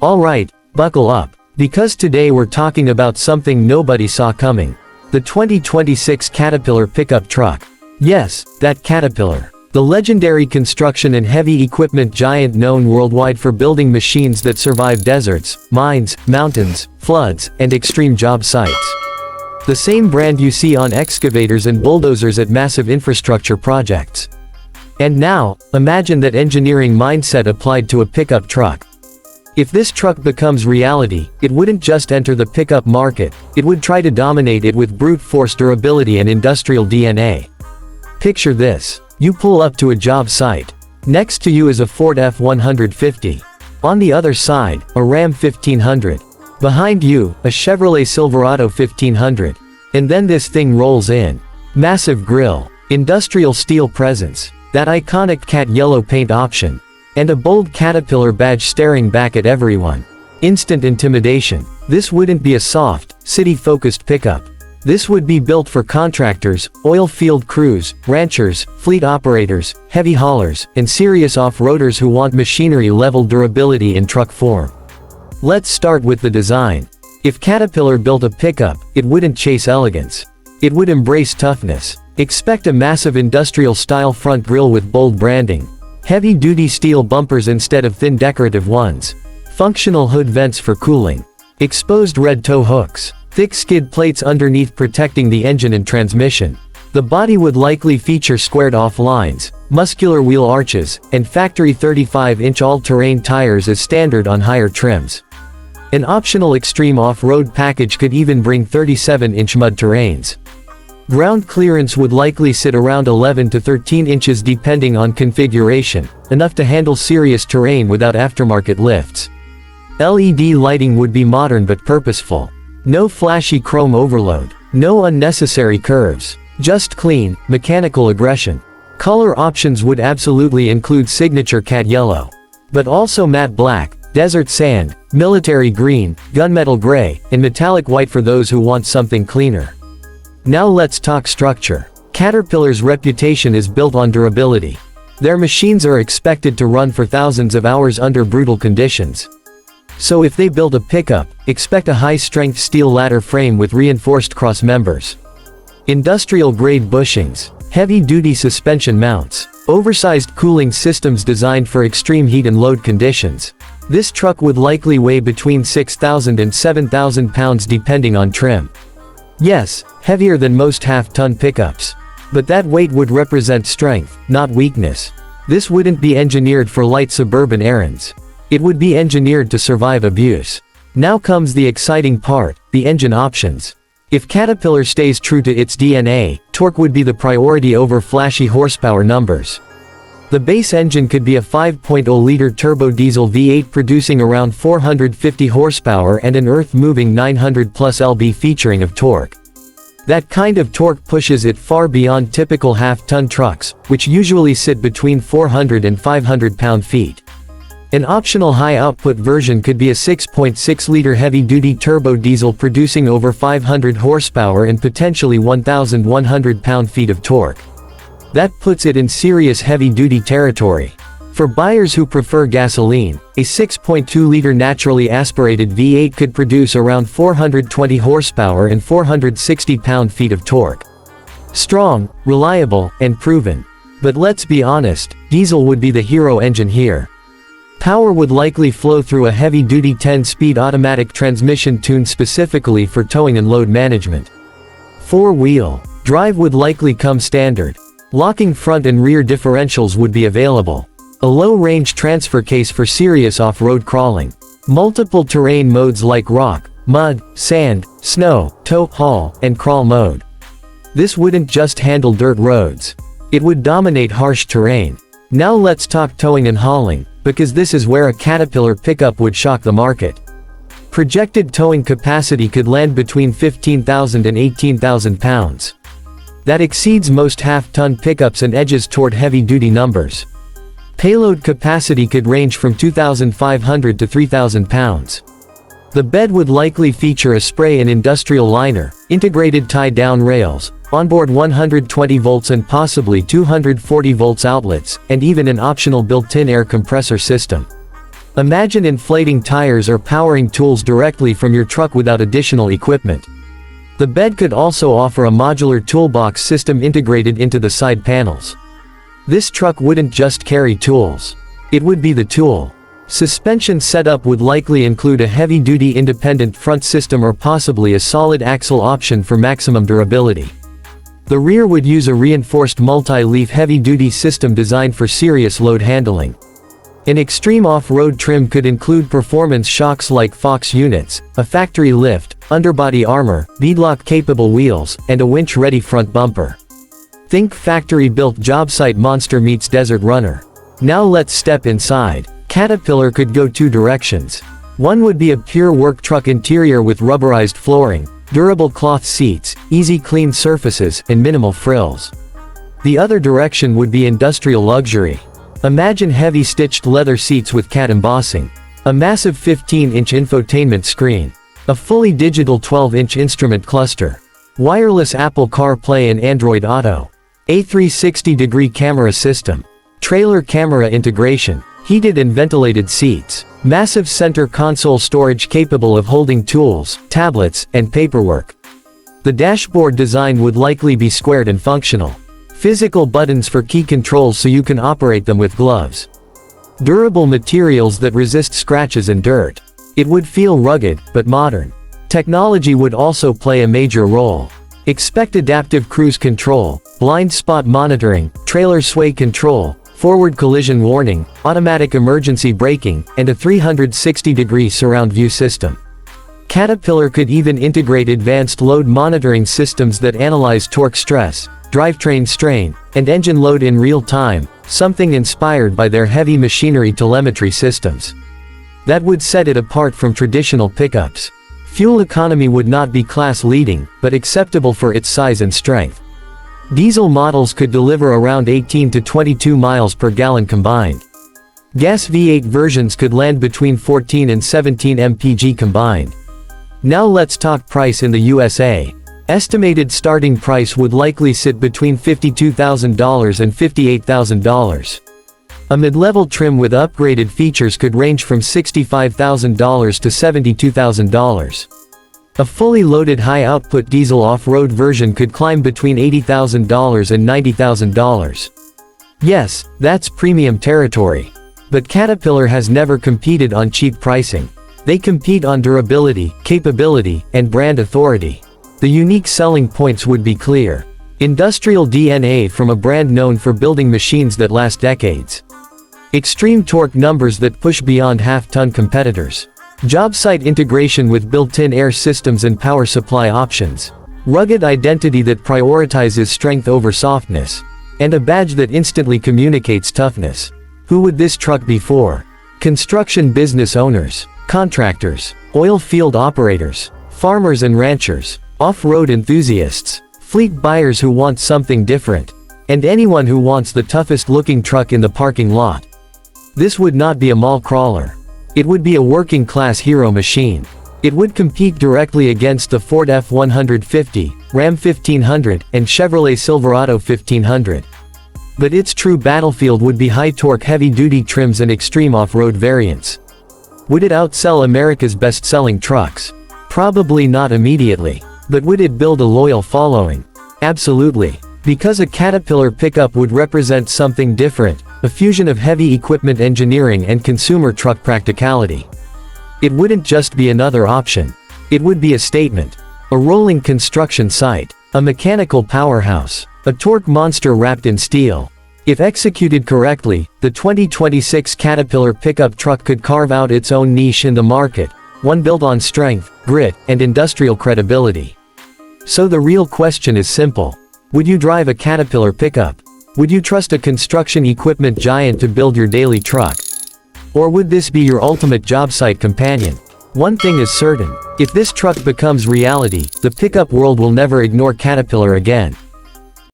Alright, buckle up, because today we're talking about something nobody saw coming. The 2026 Caterpillar pickup truck. Yes, that Caterpillar. The legendary construction and heavy equipment giant known worldwide for building machines that survive deserts, mines, mountains, floods, and extreme job sites. The same brand you see on excavators and bulldozers at massive infrastructure projects. And now, imagine that engineering mindset applied to a pickup truck. If this truck becomes reality, it wouldn't just enter the pickup market, it would try to dominate it with brute force durability and industrial DNA. Picture this. You pull up to a job site. Next to you is a Ford F-150. On the other side, a Ram 1500. Behind you, a Chevrolet Silverado 1500. And then this thing rolls in. Massive grille, industrial steel presence, that iconic cat yellow paint option, and a bold Caterpillar badge staring back at everyone. Instant intimidation. This wouldn't be a soft, city-focused pickup. This would be built for contractors, oil field crews, ranchers, fleet operators, heavy haulers, and serious off-roaders who want machinery-level durability in truck form. Let's start with the design. If Caterpillar built a pickup, it wouldn't chase elegance. It would embrace toughness. Expect a massive industrial-style front grille with bold branding. Heavy-duty steel bumpers instead of thin decorative ones. Functional hood vents for cooling. Exposed red tow hooks. Thick skid plates underneath protecting the engine and transmission. The body would likely feature squared-off lines, muscular wheel arches, and factory 35-inch all-terrain tires as standard on higher trims. An optional extreme off-road package could even bring 37-inch mud terrains. Ground clearance would likely sit around 11 to 13 inches depending on configuration, enough to handle serious terrain without aftermarket lifts. LED lighting would be modern but purposeful. No flashy chrome overload. No unnecessary curves. Just clean, mechanical aggression. Color options would absolutely include signature cat yellow. But also matte black, desert sand, military green, gunmetal gray, and metallic white for those who want something cleaner. Now let's talk structure. Caterpillar's reputation is built on durability. Their machines are expected to run for thousands of hours under brutal conditions. So if they build a pickup, expect a high-strength steel ladder frame with reinforced cross members. Industrial-grade bushings. Heavy-duty suspension mounts. Oversized cooling systems designed for extreme heat and load conditions. This truck would likely weigh between 6,000 and 7,000 pounds depending on trim. Yes, heavier than most half-ton pickups. But that weight would represent strength, not weakness. This wouldn't be engineered for light suburban errands. It would be engineered to survive abuse. Now comes the exciting part, the engine options. If Caterpillar stays true to its DNA, torque would be the priority over flashy horsepower numbers. The base engine could be a 5.0-liter turbo diesel V8 producing around 450 horsepower and an earth-moving 900-plus lb featuring of torque. That kind of torque pushes it far beyond typical half-ton trucks, which usually sit between 400 and 500 pound-feet. An optional high-output version could be a 6.6-liter heavy-duty turbo diesel producing over 500 horsepower and potentially 1,100 pound-feet of torque. That puts it in serious heavy-duty territory. For buyers who prefer gasoline, a 6.2-liter naturally aspirated V8 could produce around 420 horsepower and 460 pound-feet of torque. Strong, reliable, and proven. But let's be honest, diesel would be the hero engine here. Power would likely flow through a heavy-duty 10-speed automatic transmission tuned specifically for towing and load management. Four-wheel drive would likely come standard. Locking front and rear differentials would be available. A low-range transfer case for serious off-road crawling. Multiple terrain modes like rock, mud, sand, snow, tow, haul, and crawl mode. This wouldn't just handle dirt roads. It would dominate harsh terrain. Now let's talk towing and hauling, because this is where a Caterpillar pickup would shock the market. Projected towing capacity could land between 15,000 and 18,000 pounds. That exceeds most half-ton pickups and edges toward heavy-duty numbers. Payload capacity could range from 2,500 to 3,000 pounds. The bed would likely feature a spray and industrial liner, integrated tie-down rails, onboard 120 volts and possibly 240 volts outlets, and even an optional built-in air compressor system. Imagine inflating tires or powering tools directly from your truck without additional equipment. The bed could also offer a modular toolbox system integrated into the side panels. This truck wouldn't just carry tools. It would be the tool. Suspension setup would likely include a heavy-duty independent front system or possibly a solid axle option for maximum durability. The rear would use a reinforced multi-leaf heavy-duty system designed for serious load handling. An extreme off-road trim could include performance shocks like Fox units, a factory lift, underbody armor, beadlock-capable wheels, and a winch-ready front bumper. Think factory-built job site monster meets desert runner. Now let's step inside. Caterpillar could go two directions. One would be a pure work truck interior with rubberized flooring, durable cloth seats, easy clean surfaces, and minimal frills. The other direction would be industrial luxury. Imagine heavy stitched leather seats with cat embossing, a massive 15-inch infotainment screen, a fully digital 12-inch instrument cluster, wireless Apple CarPlay and Android Auto, a 360-degree camera system, trailer camera integration, heated and ventilated seats, massive center console storage capable of holding tools, tablets, and paperwork. The dashboard design would likely be squared and functional. Physical buttons for key controls so you can operate them with gloves. Durable materials that resist scratches and dirt. It would feel rugged, but modern. Technology would also play a major role. Expect adaptive cruise control, blind spot monitoring, trailer sway control, forward collision warning, automatic emergency braking, and a 360-degree surround view system. Caterpillar could even integrate advanced load monitoring systems that analyze torque stress, drivetrain strain, and engine load in real time, something inspired by their heavy machinery telemetry systems. That would set it apart from traditional pickups. Fuel economy would not be class-leading, but acceptable for its size and strength. Diesel models could deliver around 18 to 22 miles per gallon combined. Gas V8 versions could land between 14 and 17 mpg combined. Now let's talk price in the USA. Estimated starting price would likely sit between $52,000 and $58,000. A mid-level trim with upgraded features could range from $65,000 to $72,000. A fully loaded high-output diesel off-road version could climb between $80,000 and $90,000. Yes, that's premium territory. But Caterpillar has never competed on cheap pricing. They compete on durability, capability, and brand authority. The unique selling points would be clear. Industrial DNA from a brand known for building machines that last decades. Extreme torque numbers that push beyond half-ton competitors. Job site integration with built-in air systems and power supply options. Rugged identity that prioritizes strength over softness. And a badge that instantly communicates toughness. Who would this truck be for? Construction business owners, contractors, oil field operators, farmers and ranchers, off-road enthusiasts, fleet buyers who want something different, and anyone who wants the toughest-looking truck in the parking lot. This would not be a mall crawler. It would be a working-class hero machine. It would compete directly against the Ford F-150, Ram 1500, and Chevrolet Silverado 1500. But its true battlefield would be high-torque heavy-duty trims and extreme off-road variants. Would it outsell America's best-selling trucks? Probably not immediately. But would it build a loyal following? Absolutely. Because a Caterpillar pickup would represent something different, a fusion of heavy equipment engineering and consumer truck practicality. It wouldn't just be another option. It would be a statement. A rolling construction site. A mechanical powerhouse. A torque monster wrapped in steel. If executed correctly, the 2026 Caterpillar pickup truck could carve out its own niche in the market, one built on strength, grit, and industrial credibility. So the real question is simple. Would you drive a Caterpillar pickup? Would you trust a construction equipment giant to build your daily truck? Or would this be your ultimate job site companion? One thing is certain. If this truck becomes reality, the pickup world will never ignore Caterpillar again.